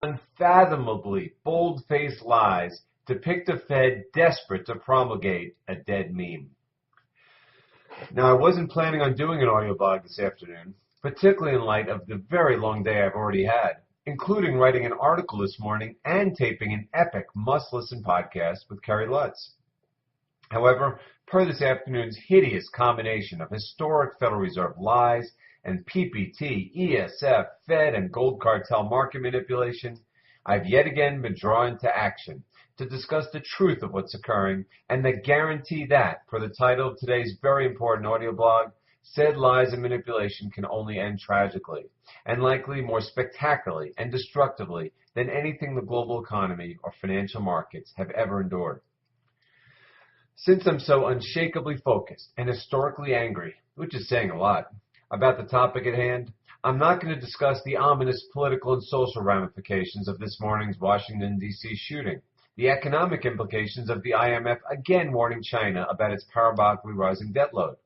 unfathomably bold-faced lies depict a Fed desperate to promulgate a dead meme. Now, I wasn't planning on doing an audio blog this afternoon, particularly in light of the very long day I've already had, including writing an article this morning and taping an epic must-listen podcast with Kerry Lutz. However, per this afternoon's hideous combination of historic Federal Reserve lies and PPT, ESF, Fed, and gold cartel market manipulation, I've yet again been drawn to action to discuss the truth of what's occurring and the guarantee that, per the title of today's very important audio blog, said lies and manipulation can only end tragically, and likely more spectacularly and destructively than anything the global economy or financial markets have ever endured. Since I'm so unshakably focused and historically angry, which is saying a lot, about the topic at hand, I'm not going to discuss the ominous political and social ramifications of this morning's Washington, D.C. shooting, the economic implications of the IMF again warning China about its parabolically rising debt load,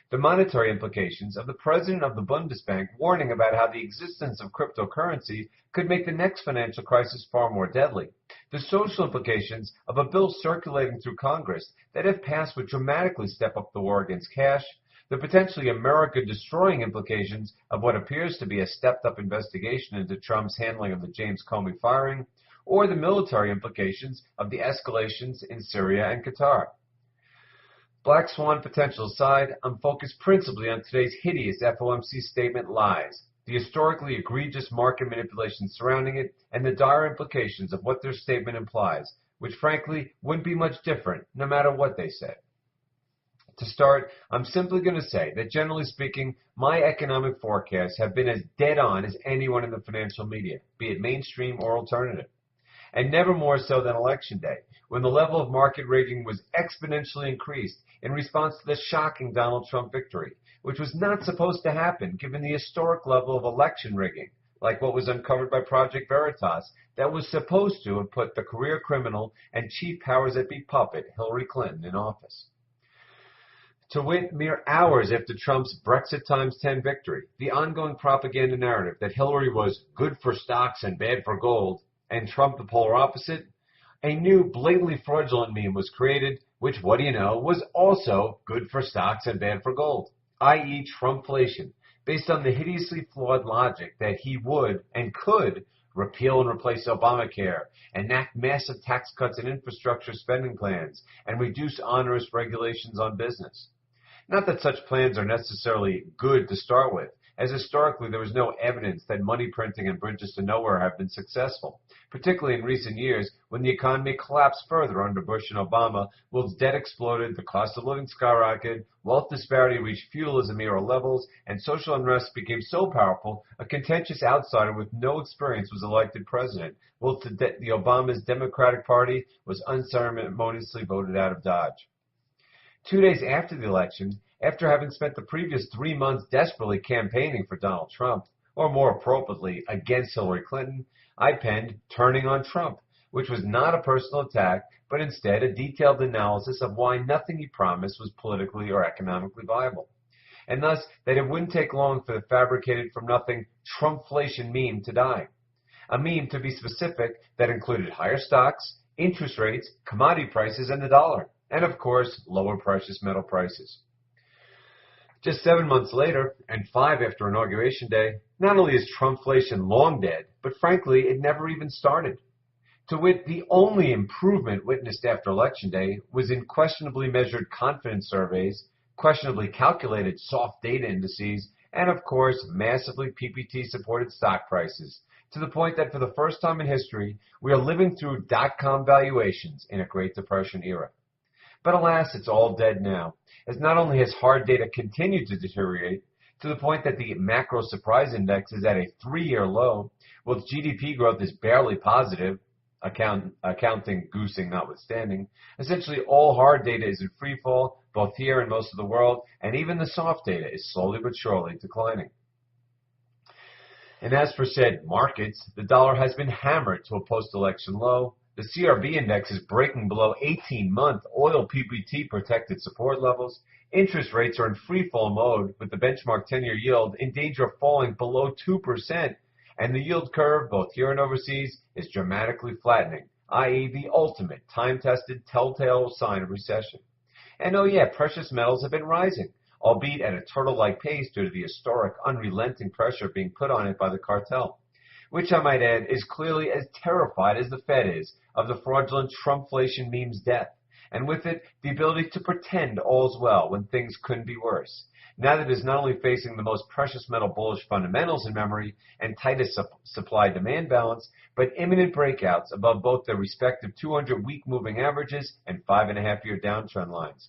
the monetary implications of the president of the Bundesbank warning about how the existence of cryptocurrency could make the next financial crisis far more deadly, the social implications of a bill circulating through Congress that, if passed, would dramatically step up the war against cash, the potentially America-destroying implications of what appears to be a stepped-up investigation into Trump's handling of the James Comey firing, or the military implications of the escalations in Syria and Qatar. Black swan potential aside, I'm focused principally on today's hideous FOMC statement lies, the historically egregious market manipulation surrounding it, and the dire implications of what their statement implies, which frankly wouldn't be much different no matter what they said. To start, I'm simply going to say that generally speaking, my economic forecasts have been as dead on as anyone in the financial media, be it mainstream or alternative. And never more so than Election Day, when the level of market raging was exponentially increased in response to the shocking Donald Trump victory, which was not supposed to happen given the historic level of election rigging, like what was uncovered by Project Veritas, that was supposed to have put the career criminal and chief powers that be puppet Hillary Clinton in office. To wit, mere hours after Trump's Brexit times 10 victory, the ongoing propaganda narrative that Hillary was good for stocks and bad for gold, and Trump the polar opposite, a new blatantly fraudulent meme was created, which, what do you know, was also good for stocks and bad for gold, i.e. Trumpflation, based on the hideously flawed logic that he would and could repeal and replace Obamacare, enact massive tax cuts and infrastructure spending plans, and reduce onerous regulations on business. Not that such plans are necessarily good to start with, as historically there was no evidence that money printing and bridges to nowhere have been successful, particularly in recent years when the economy collapsed further under Bush and Obama, whilst debt exploded, the cost of living skyrocketed, wealth disparity reached feudalism era levels, and social unrest became so powerful a contentious outsider with no experience was elected president, whilst the Obama's Democratic Party was unceremoniously voted out of Dodge. 2 days after the election, after having spent the previous 3 months desperately campaigning for Donald Trump, or more appropriately, against Hillary Clinton, I penned Turning on Trump, which was not a personal attack, but instead a detailed analysis of why nothing he promised was politically or economically viable, and thus that it wouldn't take long for the fabricated from nothing Trumpflation meme to die. A meme, to be specific, that included higher stocks, interest rates, commodity prices, and the dollar, and of course, lower precious metal prices. Just 7 months later, and 5 after Inauguration Day, not only is Trumpflation long dead, but frankly, it never even started. To wit, the only improvement witnessed after Election Day was in questionably measured confidence surveys, questionably calculated soft data indices, and of course, massively PPT-supported stock prices, to the point that for the first time in history, we are living through dot-com valuations in a Great Depression era. But alas, it's all dead now, as not only has hard data continued to deteriorate, to the point that the macro surprise index is at a 3-year low, while GDP growth is barely positive, accounting goosing notwithstanding, essentially all hard data is in free fall, both here and most of the world, and even the soft data is slowly but surely declining. And as for said markets, the dollar has been hammered to a post-election low. The CRB index is breaking below 18-month oil PPT protected support levels. Interest rates are in free fall mode, with the benchmark 10-year yield in danger of falling below 2%. and the yield curve, both here and overseas, is dramatically flattening, i.e. the ultimate time-tested telltale sign of recession. And oh yeah, precious metals have been rising, albeit at a turtle-like pace due to the historic, unrelenting pressure being put on it by the cartel, which I might add is clearly as terrified as the Fed is of the fraudulent Trumpflation meme's death, and with it, the ability to pretend all's well when things couldn't be worse. Now that it is not only facing the most precious metal bullish fundamentals in memory and tightest supply-demand balance, but imminent breakouts above both their respective 200-week moving averages and 5.5-year downtrend lines.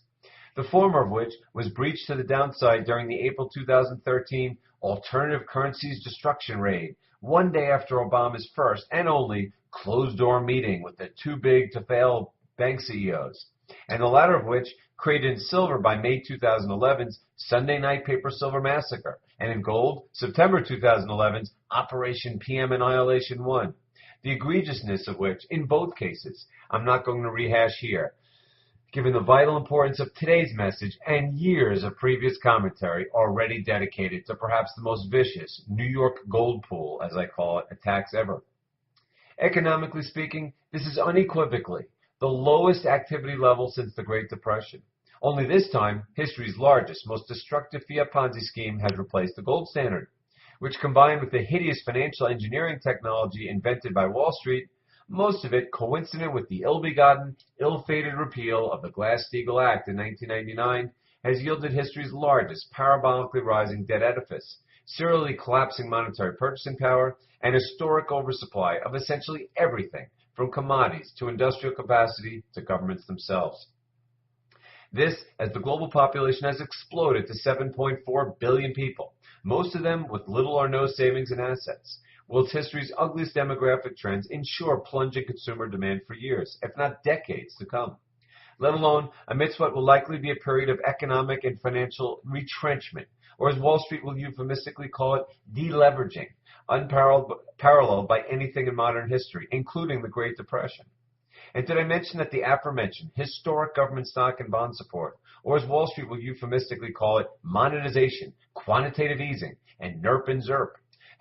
The former of which was breached to the downside during the April 2013 alternative currencies destruction raid, one day after Obama's first and only closed-door meeting with the too-big-to-fail bank CEOs, and the latter of which created in silver by May 2011's Sunday Night Paper Silver Massacre, and in gold, September 2011's Operation PM Annihilation 1, the egregiousness of which, in both cases, I'm not going to rehash here, given the vital importance of today's message and years of previous commentary already dedicated to perhaps the most vicious New York gold pool, as I call it, attacks ever. Economically speaking, this is unequivocally the lowest activity level since the Great Depression. Only this time, history's largest, most destructive fiat Ponzi scheme has replaced the gold standard, which combined with the hideous financial engineering technology invented by Wall Street, most of it coincident with the ill-begotten, ill-fated repeal of the Glass-Steagall Act in 1999, has yielded history's largest parabolically rising debt edifice, serially collapsing monetary purchasing power, and historic oversupply of essentially everything, from commodities to industrial capacity to governments themselves. This, as the global population has exploded to 7.4 billion people, most of them with little or no savings and assets, whilst history's ugliest demographic trends ensure plunging consumer demand for years, if not decades, to come, let alone amidst what will likely be a period of economic and financial retrenchment, or as Wall Street will euphemistically call it, deleveraging, unparalleled by anything in modern history, including the Great Depression. And did I mention that the aforementioned historic government stock and bond support, or as Wall Street will euphemistically call it, monetization, quantitative easing, and NERP and ZERP,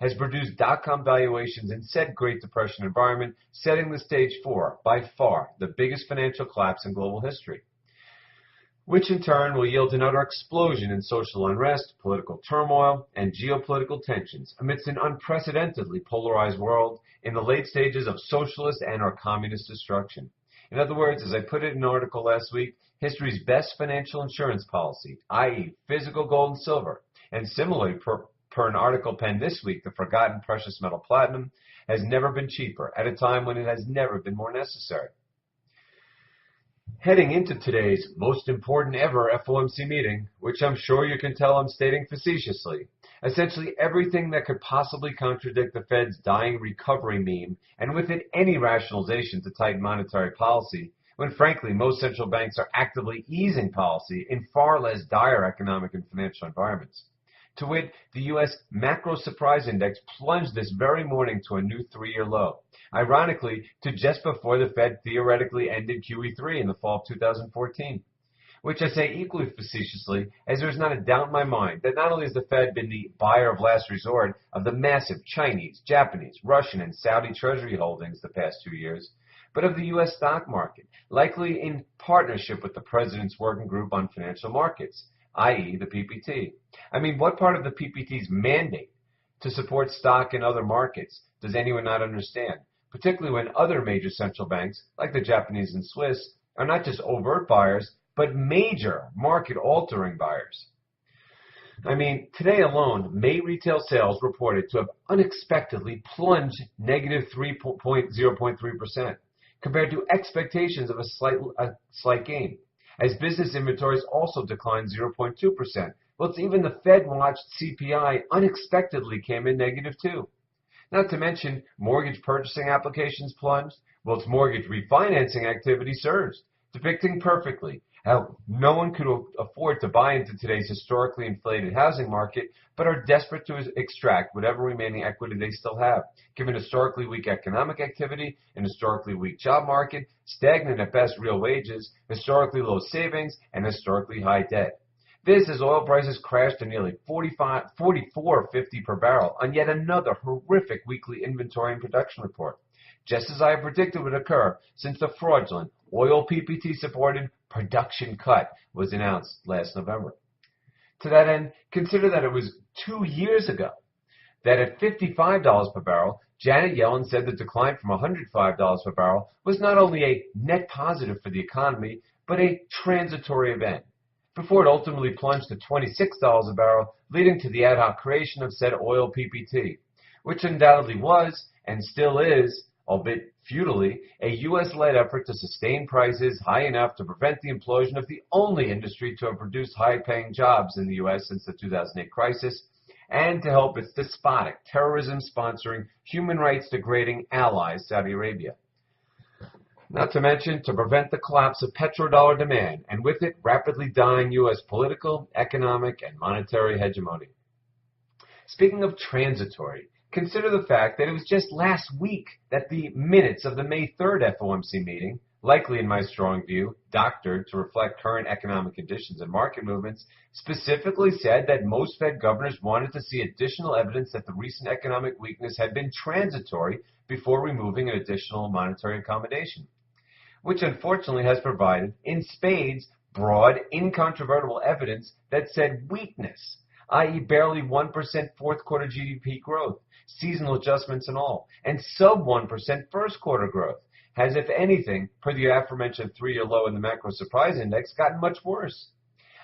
has produced dot-com valuations in said Great Depression environment, setting the stage for, by far, the biggest financial collapse in global history, which in turn will yield an utter explosion in social unrest, political turmoil, and geopolitical tensions amidst an unprecedentedly polarized world in the late stages of socialist and/or communist destruction. In other words, as I put it in an article last week, history's best financial insurance policy, i.e. physical gold and silver, and similarly per an article penned this week, the forgotten precious metal platinum, has never been cheaper at a time when it has never been more necessary. Heading into today's most important ever FOMC meeting, which I'm sure you can tell I'm stating facetiously, essentially everything that could possibly contradict the Fed's dying recovery meme, and with it any rationalization to tighten monetary policy, when frankly most central banks are actively easing policy in far less dire economic and financial environments. To wit, the U.S. Macro Surprise Index plunged this very morning to a new 3-year low, ironically to just before the Fed theoretically ended QE3 in the fall of 2014, which I say equally facetiously, as there is not a doubt in my mind that not only has the Fed been the buyer of last resort of the massive Chinese, Japanese, Russian, and Saudi Treasury holdings the past 2 years, but of the U.S. stock market, likely in partnership with the President's Working Group on Financial Markets, i.e. the PPT. I mean, what part of the PPT's mandate to support stock in other markets does anyone not understand, particularly when other major central banks, like the Japanese and Swiss, are not just overt buyers, but major market-altering buyers? I mean, today alone, May retail sales reported to have unexpectedly plunged negative 0.3%, compared to expectations of a slight gain, as business inventories also declined 0.2%. Well, even the Fed-watched CPI unexpectedly came in negative 2. Not to mention, mortgage purchasing applications plunged, whilst mortgage refinancing activity surged, depicting perfectly how no one could afford to buy into today's historically inflated housing market, but are desperate to extract whatever remaining equity they still have, given historically weak economic activity, an historically weak job market, stagnant at best real wages, historically low savings, and historically high debt. This as oil prices crashed to nearly $44.50 per barrel on yet another horrific weekly inventory and production report, just as I had predicted would occur since the fraudulent oil PPT-supported production cut was announced last November. To that end, consider that it was 2 years ago that at $55 per barrel, Janet Yellen said the decline from $105 per barrel was not only a net positive for the economy, but a transitory event, before it ultimately plunged to $26 a barrel, leading to the ad hoc creation of said oil PPT, which undoubtedly was, and still is, albeit futilely, a U.S.-led effort to sustain prices high enough to prevent the implosion of the only industry to have produced high-paying jobs in the U.S. since the 2008 crisis, and to help its despotic, terrorism-sponsoring, human rights-degrading ally, Saudi Arabia. Not to mention to prevent the collapse of petrodollar demand, and with it, rapidly dying U.S. political, economic, and monetary hegemony. Speaking of transitory, consider the fact that it was just last week that the minutes of the May 3rd FOMC meeting, likely in my strong view, doctored to reflect current economic conditions and market movements, specifically said that most Fed governors wanted to see additional evidence that the recent economic weakness had been transitory before removing an additional monetary accommodation, which unfortunately has provided, in spades, broad, incontrovertible evidence that said weakness, i.e. barely 1% fourth quarter GDP growth, seasonal adjustments and all, and sub 1% first quarter growth, has, if anything, per the aforementioned 3-year low in the macro surprise index, gotten much worse.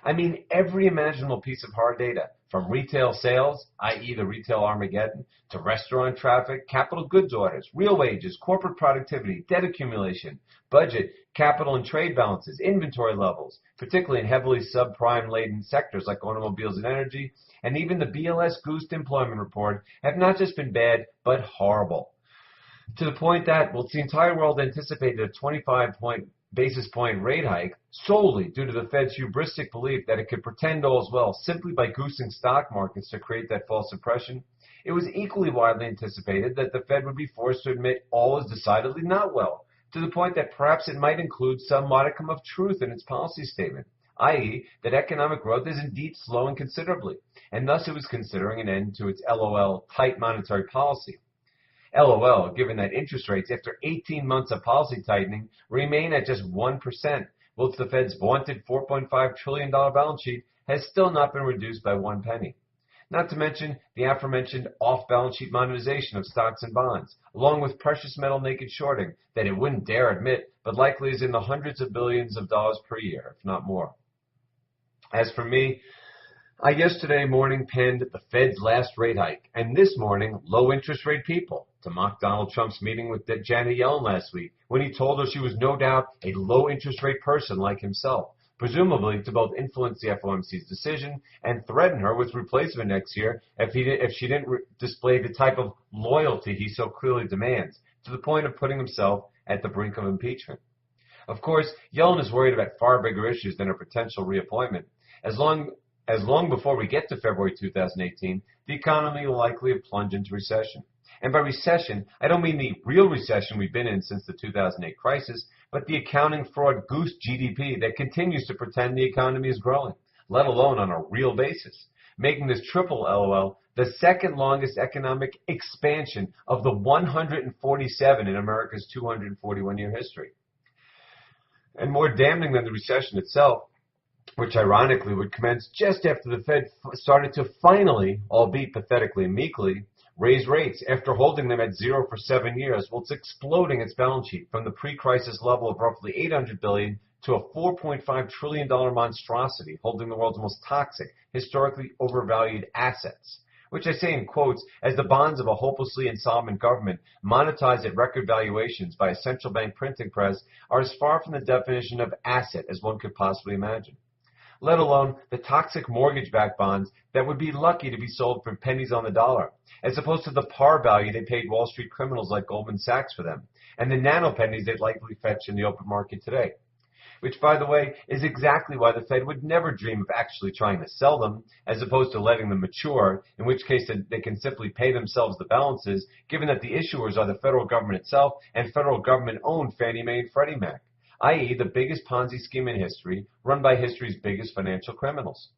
I mean, every imaginable piece of hard data, from retail sales, i.e. the retail Armageddon, to restaurant traffic, capital goods orders, real wages, corporate productivity, debt accumulation, budget, capital and trade balances, inventory levels, particularly in heavily subprime-laden sectors like automobiles and energy, and even the BLS Goose employment report have not just been bad, but horrible. To the point that, while the entire world anticipated a 25 basis point rate hike solely due to the Fed's hubristic belief that it could pretend all's well simply by goosing stock markets to create that false impression, it was equally widely anticipated that the Fed would be forced to admit all is decidedly not well, to the point that perhaps it might include some modicum of truth in its policy statement, i.e. that economic growth is indeed slowing considerably, and thus it was considering an end to its LOL tight monetary policy. LOL, given that interest rates after 18 months of policy tightening remain at just 1%, whilst the Fed's vaunted $4.5 trillion balance sheet has still not been reduced by 1 penny. Not to mention the aforementioned off-balance sheet monetization of stocks and bonds, along with precious metal naked shorting that it wouldn't dare admit, but likely is in the hundreds of billions of dollars per year, if not more. As for me, I yesterday morning penned the Fed's last rate hike, and this morning, low interest rate people, to mock Donald Trump's meeting with Janet Yellen last week, when he told her she was no doubt a low interest rate person like himself, presumably to both influence the FOMC's decision and threaten her with replacement next year if she didn't display the type of loyalty he so clearly demands, to the point of putting himself at the brink of impeachment. Of course, Yellen is worried about far bigger issues than her potential reappointment. As long before we get to February 2018, the economy will likely plunge into recession. And by recession, I don't mean the real recession we've been in since the 2008 crisis, but the accounting fraud goose GDP that continues to pretend the economy is growing, let alone on a real basis, making this triple LOL the second longest economic expansion of the 147 in America's 241-year history. And more damning than the recession itself, which ironically would commence just after the Fed started to finally, albeit pathetically and meekly, raise rates after holding them at zero for 7 years, while it's exploding its balance sheet from the pre-crisis level of roughly $800 billion to a $4.5 trillion monstrosity, holding the world's most toxic, historically overvalued assets, which I say in quotes as the bonds of a hopelessly insolvent government monetized at record valuations by a central bank printing press are as far from the definition of asset as one could possibly imagine, let alone the toxic mortgage-backed bonds that would be lucky to be sold for pennies on the dollar, as opposed to the par value they paid Wall Street criminals like Goldman Sachs for them, and the nano pennies they'd likely fetch in the open market today. Which, by the way, is exactly why the Fed would never dream of actually trying to sell them, as opposed to letting them mature, in which case they can simply pay themselves the balances, given that the issuers are the federal government itself and federal government-owned Fannie Mae and Freddie Mac, i.e. the biggest Ponzi scheme in history, run by history's biggest financial criminals.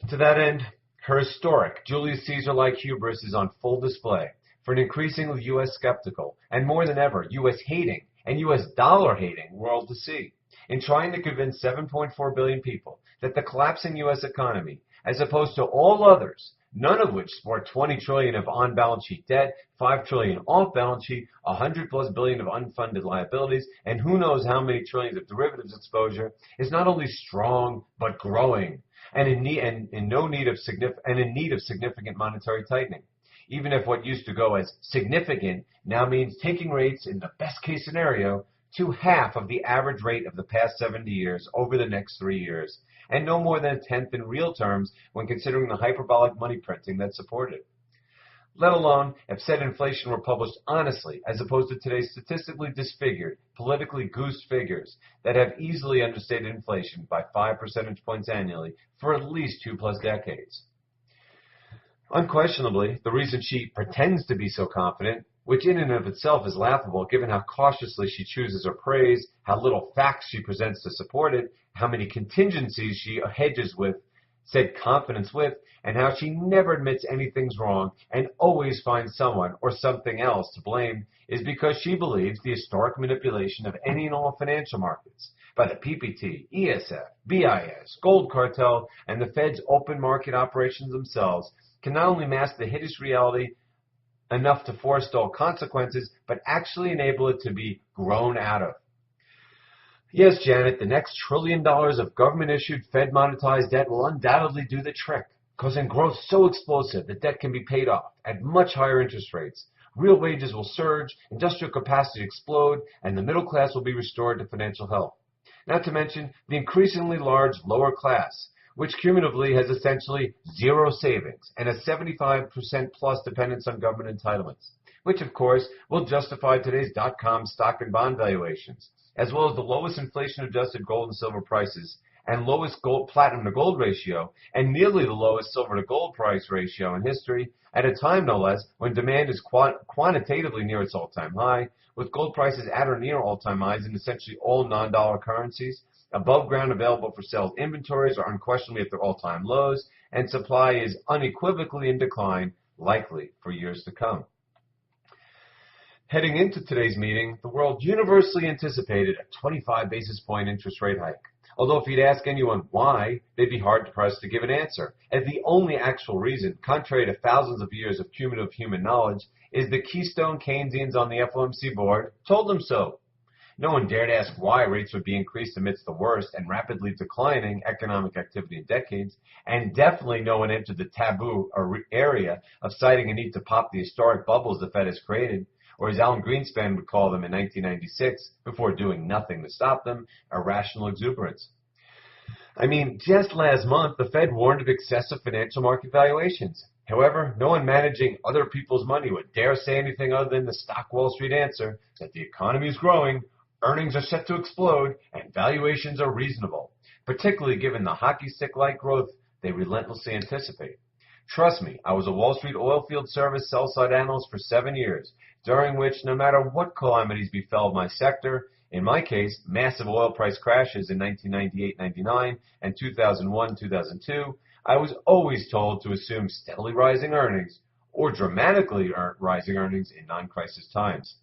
To that end, her historic Julius Caesar-like hubris is on full display for an increasingly U.S. skeptical and more than ever U.S. hating and U.S. dollar hating world to see in trying to convince 7.4 billion people that the collapsing U.S. economy, as opposed to all others, none of which sport 20 trillion of on-balance sheet debt, 5 trillion off-balance sheet, 100+ billion of unfunded liabilities, and who knows how many trillions of derivatives exposure, is not only strong but growing, and in need of significant monetary tightening. Even if what used to go as significant now means taking rates in the best case scenario to half of the average rate of the past 70 years over the next 3 years, and no more than a tenth in real terms when considering the hyperbolic money printing that supported it. Let alone if said inflation were published honestly, as opposed to today's statistically disfigured, politically goosed figures that have easily understated inflation by 5 percentage points annually for at least 2+ decades. Unquestionably, the reason she pretends to be so confident, which in and of itself is laughable given how cautiously she chooses her praise, how little facts she presents to support it, how many contingencies she hedges with, said confidence with, and how she never admits anything's wrong and always finds someone or something else to blame, is because she believes the historic manipulation of any and all financial markets by the PPT, ESF, BIS, gold cartel, and the Fed's open market operations themselves can not only mask the hideous reality enough to forestall consequences, but actually enable it to be grown out of. Yes, Janet, the next $1 trillion of government-issued, Fed-monetized debt will undoubtedly do the trick, causing growth so explosive that debt can be paid off at much higher interest rates. Real wages will surge, industrial capacity explode, and the middle class will be restored to financial health. Not to mention the increasingly large lower class, which cumulatively has essentially zero savings and a 75% plus dependence on government entitlements, which of course will justify today's dot-com stock and bond valuations, as well as the lowest inflation-adjusted gold and silver prices and lowest platinum to gold ratio and nearly the lowest silver to gold price ratio in history at a time no less when demand is quantitatively near its all-time high, with gold prices at or near all-time highs in essentially all non-dollar currencies. Above ground available for sale inventories are unquestionably at their all-time lows, and supply is unequivocally in decline, likely for years to come. Heading into today's meeting, the world universally anticipated a 25 basis point interest rate hike. Although if you'd ask anyone why, they'd be hard-pressed to give an answer, as the only actual reason, contrary to thousands of years of cumulative human knowledge, is the Keystone Keynesians on the FOMC board told them so. No one dared ask why rates would be increased amidst the worst and rapidly declining economic activity in decades, and definitely no one entered the taboo area of citing a need to pop the historic bubbles the Fed has created, or as Alan Greenspan would call them in 1996, before doing nothing to stop them, irrational exuberance. I mean, just last month, the Fed warned of excessive financial market valuations. However, no one managing other people's money would dare say anything other than the stock Wall Street answer that the economy is growing, earnings are set to explode, and valuations are reasonable, particularly given the hockey stick-like growth they relentlessly anticipate. Trust me, I was a Wall Street oilfield service sell-side analyst for 7 years, during which, no matter what calamities befell my sector, in my case, massive oil price crashes in 1998-99 and 2001-2002, I was always told to assume steadily rising earnings or dramatically rising earnings in non-crisis times.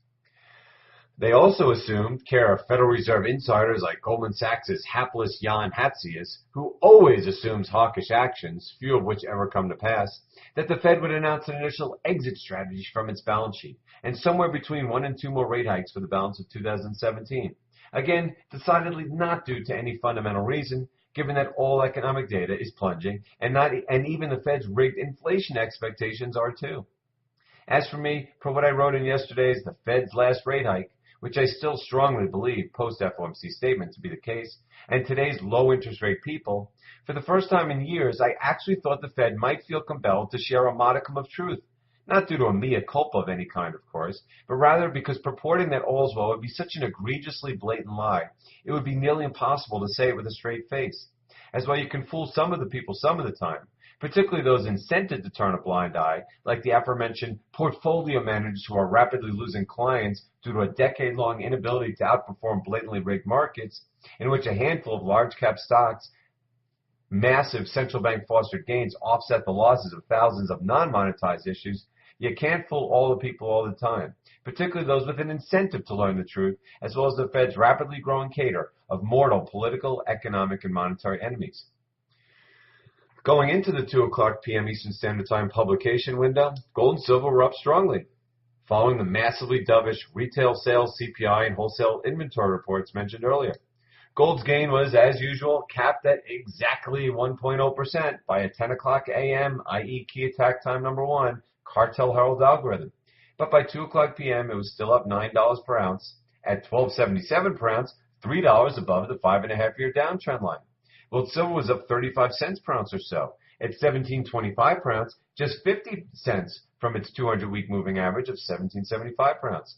They also assumed, care of Federal Reserve insiders like Goldman Sachs' hapless Jan Hatzius, who always assumes hawkish actions, few of which ever come to pass, that the Fed would announce an initial exit strategy from its balance sheet, and somewhere between 1 and 2 more rate hikes for the balance of 2017. Again, decidedly not due to any fundamental reason, given that all economic data is plunging, and even the Fed's rigged inflation expectations are too. As for me, for what I wrote in yesterday's The Fed's Last Rate Hike, which I still strongly believe post-FOMC statement to be the case, and today's low interest rate people, for the first time in years, I actually thought the Fed might feel compelled to share a modicum of truth, not due to a mea culpa of any kind, of course, but rather because purporting that all's well would be such an egregiously blatant lie, it would be nearly impossible to say it with a straight face. As while you can fool some of the people some of the time, particularly those incented to turn a blind eye, like the aforementioned portfolio managers who are rapidly losing clients due to a decade-long inability to outperform blatantly rigged markets, in which a handful of large-cap stocks massive central bank fostered gains offset the losses of thousands of non-monetized issues, you can't fool all the people all the time, particularly those with an incentive to learn the truth, as well as the Fed's rapidly growing cadre of mortal political, economic, and monetary enemies. Going into the 2 o'clock p.m. Eastern Standard Time publication window, gold and silver were up strongly, following the massively dovish retail sales, CPI, and wholesale inventory reports mentioned earlier. Gold's gain was, as usual, capped at exactly 1.0% by a 10 o'clock a.m., i.e. key attack time number 1, Cartel Herald algorithm. But by 2 o'clock p.m., it was still up $9 per ounce, at $12.77 per ounce, $3 above the 5.5-year downtrend line. While silver was up 35 cents per ounce or so, at $17.25 per ounce, just 50 cents from its 200-week moving average of $17.75 per ounce.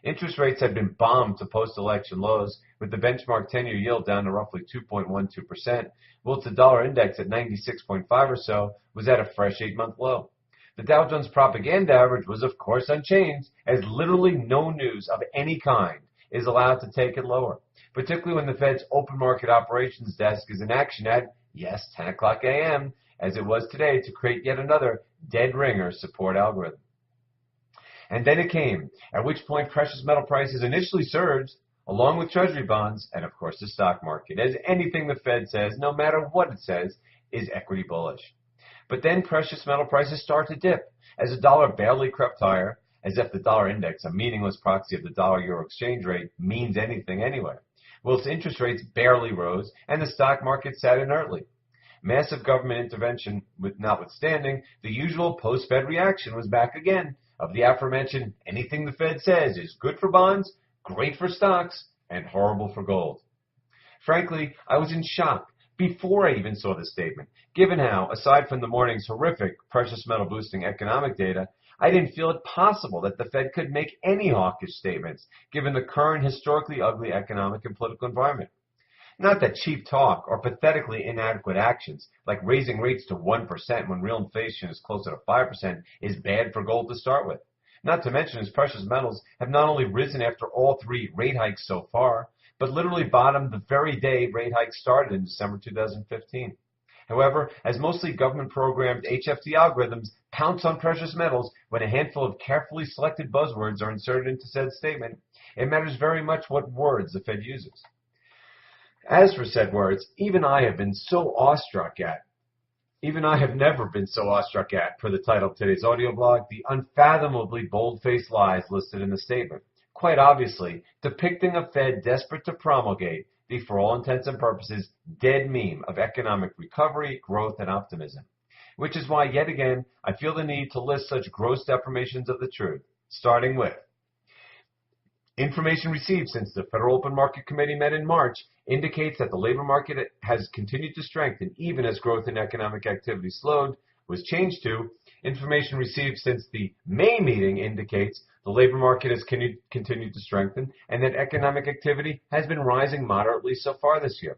Interest rates had been bombed to post-election lows, with the benchmark 10-year yield down to roughly 2.12%, while the dollar index at 96.5 or so was at a fresh 8-month low. The Dow Jones propaganda average was, of course, unchanged, as literally no news of any kind is allowed to take it lower, particularly when the Fed's open market operations desk is in action at, yes, 10 o'clock a.m., as it was today, to create yet another dead ringer support algorithm. And then it came, at which point precious metal prices initially surged, along with treasury bonds, and of course the stock market, as anything the Fed says, no matter what it says, is equity bullish. But then precious metal prices start to dip, as the dollar barely crept higher, as if the dollar index, a meaningless proxy of the dollar-euro exchange rate, means anything anyway, whilst interest rates barely rose, and the stock market sat inertly. Massive government intervention notwithstanding, the usual post-Fed reaction was back again, of the aforementioned anything the Fed says is good for bonds, great for stocks, and horrible for gold. Frankly, I was in shock before I even saw the statement, given how, aside from the morning's horrific precious metal boosting economic data, I didn't feel it possible that the Fed could make any hawkish statements, given the current historically ugly economic and political environment. Not that cheap talk or pathetically inadequate actions, like raising rates to 1% when real inflation is closer to 5%, is bad for gold to start with. Not to mention as precious metals have not only risen after all 3 rate hikes so far, but literally bottomed the very day rate hikes started in December 2015. However, as mostly government-programmed HFT algorithms pounce on precious metals when a handful of carefully selected buzzwords are inserted into said statement, it matters very much what words the Fed uses. As for said words, even I have never been so awestruck at, per the title of today's audio blog, the unfathomably bold-faced lies listed in the statement, quite obviously depicting a Fed desperate to promulgate the, for all intents and purposes, dead meme of economic recovery, growth, and optimism. Which is why, yet again, I feel the need to list such gross deformations of the truth, starting with information received since the Federal Open Market Committee met in March indicates that the labor market has continued to strengthen even as growth in economic activity slowed, was changed to information received since the May meeting indicates the labor market has continued to strengthen and that economic activity has been rising moderately so far this year.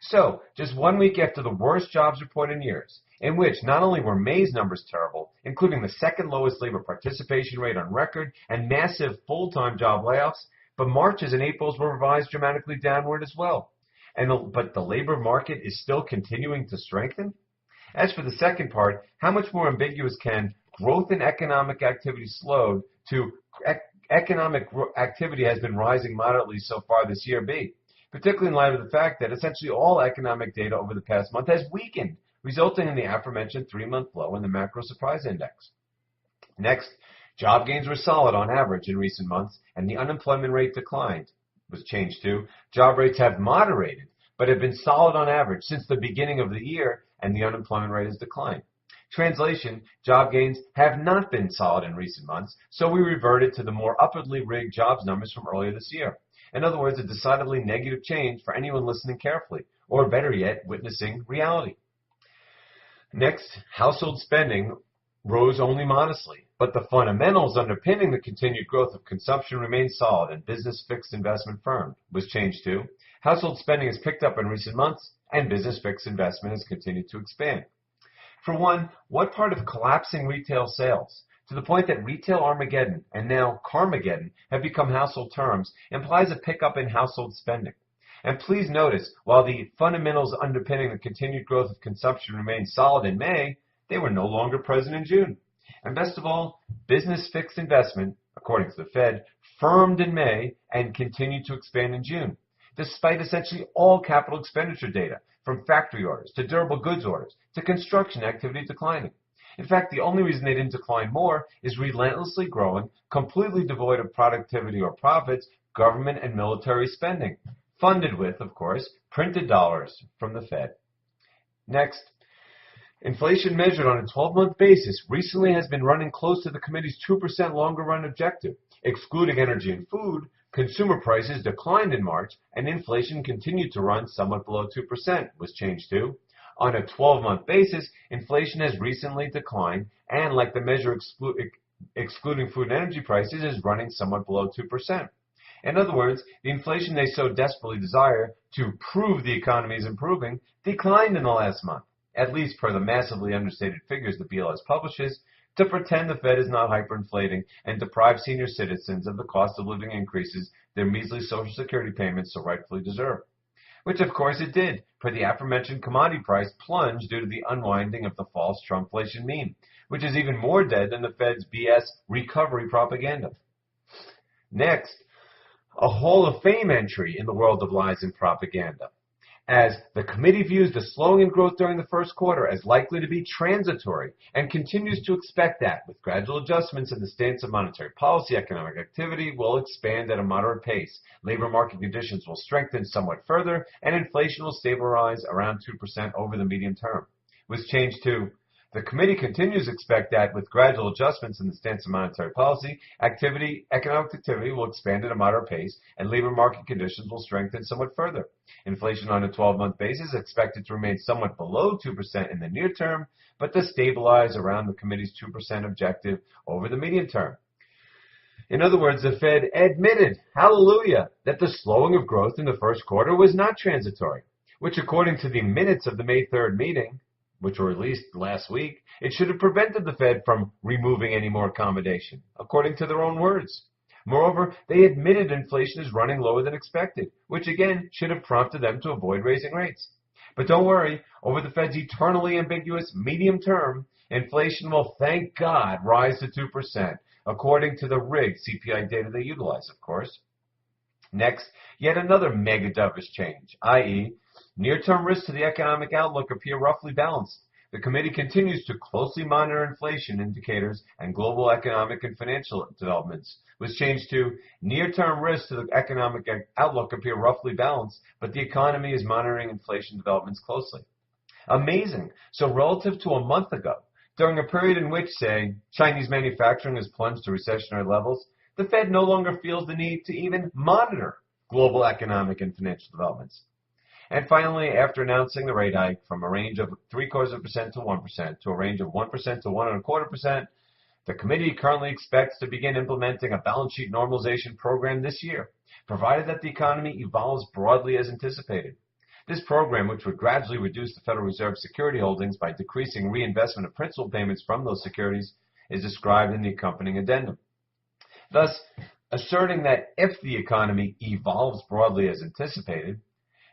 So, just 1 week after the worst jobs report in years, in which not only were May's numbers terrible, including the second lowest labor participation rate on record and massive full-time job layoffs, but March's and April's were revised dramatically downward as well. But the labor market is still continuing to strengthen? As for the second part, how much more ambiguous can growth in economic activity slowed to economic activity has been rising moderately so far this year be? Particularly in light of the fact that essentially all economic data over the past month has weakened, resulting in the aforementioned 3-month low in the macro surprise index. Next, job gains were solid on average in recent months, and the unemployment rate declined, was changed to job rates have moderated, but have been solid on average since the beginning of the year, and the unemployment rate has declined. Translation, job gains have not been solid in recent months, so we reverted to the more upwardly rigged jobs numbers from earlier this year. In other words, a decidedly negative change for anyone listening carefully, or better yet, witnessing reality. Next, household spending rose only modestly, but the fundamentals underpinning the continued growth of consumption remain solid and business fixed investment firm, was changed to household spending has picked up in recent months and business fixed investment has continued to expand. For one, what part of collapsing retail sales, to the point that retail Armageddon and now Carmageddon have become household terms, implies a pickup in household spending. And please notice, while the fundamentals underpinning the continued growth of consumption remained solid in May, they were no longer present in June. And best of all, business fixed investment, according to the Fed, firmed in May and continued to expand in June, despite essentially all capital expenditure data, from factory orders to durable goods orders to construction activity declining. In fact, the only reason they didn't decline more is relentlessly growing, completely devoid of productivity or profits, government and military spending, funded with, of course, printed dollars from the Fed. Next, inflation measured on a 12-month basis recently has been running close to the committee's 2% longer-run objective. Excluding energy and food, consumer prices declined in March, and inflation continued to run somewhat below 2%, was changed to. On a 12-month basis, inflation has recently declined, and like the measure excluding food and energy prices, is running somewhat below 2%. In other words, the inflation they so desperately desire to prove the economy is improving declined in the last month, at least per the massively understated figures the BLS publishes, to pretend the Fed is not hyperinflating and deprive senior citizens of the cost of living increases their measly Social Security payments so rightfully deserve. Which, of course, it did, for the aforementioned commodity price plunged due to the unwinding of the false Trumpflation meme, which is even more dead than the Fed's BS recovery propaganda. Next, a Hall of Fame entry in the world of lies and propaganda, as the committee views the slowing in growth during the first quarter as likely to be transitory and continues to expect that, with gradual adjustments in the stance of monetary policy, economic activity will expand at a moderate pace, labor market conditions will strengthen somewhat further, and inflation will stabilize around 2% over the medium term. Was changed to, the committee continues to expect that, with gradual adjustments in the stance of monetary policy, economic activity will expand at a moderate pace, and labor market conditions will strengthen somewhat further. Inflation on a 12-month basis is expected to remain somewhat below 2% in the near term, but to stabilize around the committee's 2% objective over the medium term. In other words, the Fed admitted, hallelujah, that the slowing of growth in the first quarter was not transitory, which according to the minutes of the May 3rd meeting, which were released last week, it should have prevented the Fed from removing any more accommodation, according to their own words. Moreover, they admitted inflation is running lower than expected, which again should have prompted them to avoid raising rates. But don't worry, over the Fed's eternally ambiguous medium term, inflation will, thank God, rise to 2%, according to the rigged CPI data they utilize, of course. Next, yet another mega dovish change, i.e., near-term risks to the economic outlook appear roughly balanced. The committee continues to closely monitor inflation indicators and global economic and financial developments, was changed to near-term risks to the economic outlook appear roughly balanced, but the economy is monitoring inflation developments closely. Amazing. So relative to a month ago, during a period in which, say, Chinese manufacturing has plunged to recessionary levels, the Fed no longer feels the need to even monitor global economic and financial developments. And finally, after announcing the rate hike from a range of 0.75% to 1% to a range of 1% to 1.25%, the committee currently expects to begin implementing a balance sheet normalization program this year, provided that the economy evolves broadly as anticipated. This program, which would gradually reduce the Federal Reserve security holdings by decreasing reinvestment of principal payments from those securities, is described in the accompanying addendum. Thus, asserting that if the economy evolves broadly as anticipated,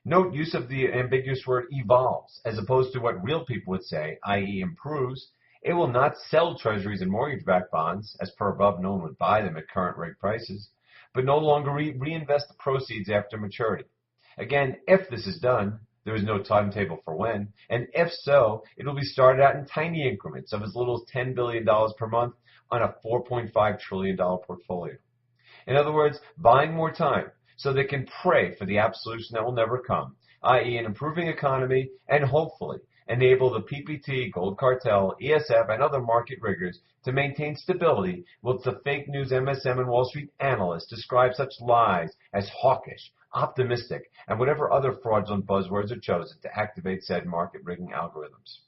note use of the ambiguous word evolves, as opposed to what real people would say, i.e. improves. It will not sell treasuries and mortgage-backed bonds, as per above no one would buy them at current rate prices, but no longer reinvest the proceeds after maturity. Again, if this is done, there is no timetable for when, and if so, it will be started out in tiny increments of as little as $10 billion per month on a $4.5 trillion portfolio. In other words, buying more time, so they can pray for the absolution that will never come, i.e. an improving economy, and hopefully enable the PPT, gold cartel, ESF, and other market riggers to maintain stability whilst the fake news MSM and Wall Street analysts describe such lies as hawkish, optimistic, and whatever other fraudulent buzzwords are chosen to activate said market rigging algorithms.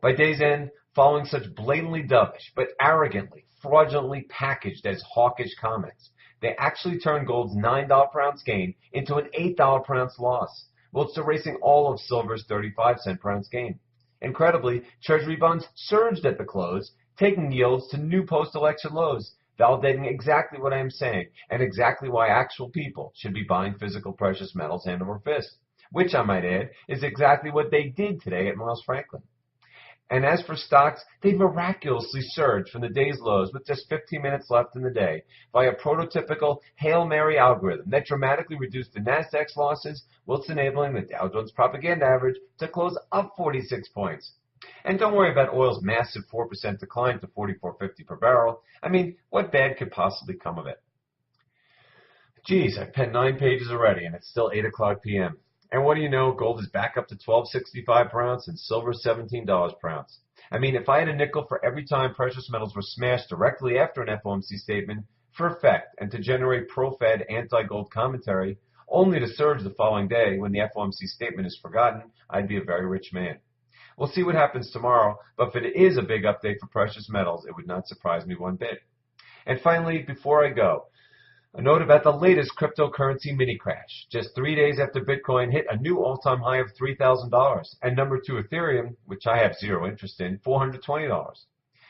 By day's end, following such blatantly dovish, but arrogantly, fraudulently packaged as hawkish comments, they actually turned gold's $9 per ounce gain into an $8 per ounce loss, whilst erasing all of silver's 35-cent per ounce gain. Incredibly, Treasury bonds surged at the close, taking yields to new post-election lows, validating exactly what I am saying and exactly why actual people should be buying physical precious metals hand over fist, which I might add is exactly what they did today at Miles Franklin. And as for stocks, they miraculously surged from the day's lows with just 15 minutes left in the day via a prototypical Hail Mary algorithm that dramatically reduced the Nasdaq's losses, whilst enabling the Dow Jones Propaganda Average to close up 46 points. And don't worry about oil's massive 4% decline to $44.50 per barrel. I mean, what bad could possibly come of it? Geez, I've penned 9 pages already, and it's still 8 o'clock p.m. And what do you know? Gold is back up to $12.65 per ounce, and silver $17 per ounce. I mean, if I had a nickel for every time precious metals were smashed directly after an FOMC statement for effect and to generate pro-Fed anti-gold commentary, only to surge the following day when the FOMC statement is forgotten, I'd be a very rich man. We'll see what happens tomorrow, but if it is a big update for precious metals, it would not surprise me one bit. And finally, before I go, a note about the latest cryptocurrency mini crash. Just 3 days after Bitcoin hit a new all-time high of $3,000, and number 2 Ethereum, which I have zero interest in, $420.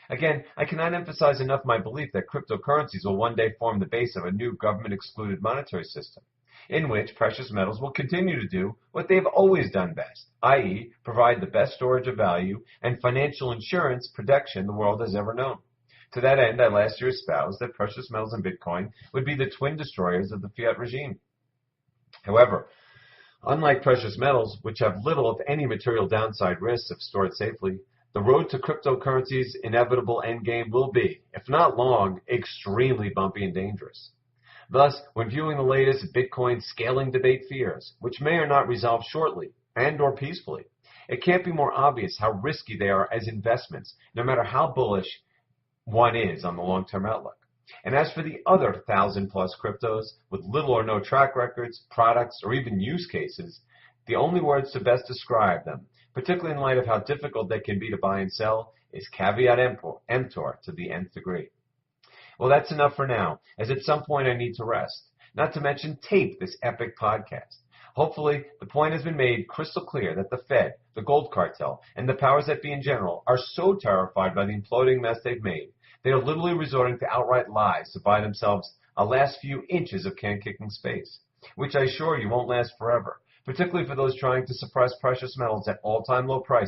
Again, I cannot emphasize enough my belief that cryptocurrencies will one day form the base of a new government-excluded monetary system, in which precious metals will continue to do what they've always done best, i.e., provide the best storage of value and financial insurance protection the world has ever known. To that end, I last year espoused that precious metals and Bitcoin would be the twin destroyers of the fiat regime. However, unlike precious metals, which have little, if any, material downside risks if stored safely, the road to cryptocurrency's inevitable endgame will be, if not long, extremely bumpy and dangerous. Thus, when viewing the latest Bitcoin scaling debate fears, which may or not resolve shortly and or peacefully, it can't be more obvious how risky they are as investments, no matter how bullish one is on the long-term outlook. And as for the other 1,000-plus cryptos with little or no track records, products, or even use cases, the only words to best describe them, particularly in light of how difficult they can be to buy and sell, is caveat emptor to the nth degree. Well, that's enough for now, as at some point I need to rest, not to mention tape this epic podcast. Hopefully, the point has been made crystal clear that the Fed, the gold cartel, and the powers that be in general are so terrified by the imploding mess they've made, they are literally resorting to outright lies to buy themselves a last few inches of can-kicking space, which I assure you won't last forever, particularly for those trying to suppress precious metals at all-time low prices.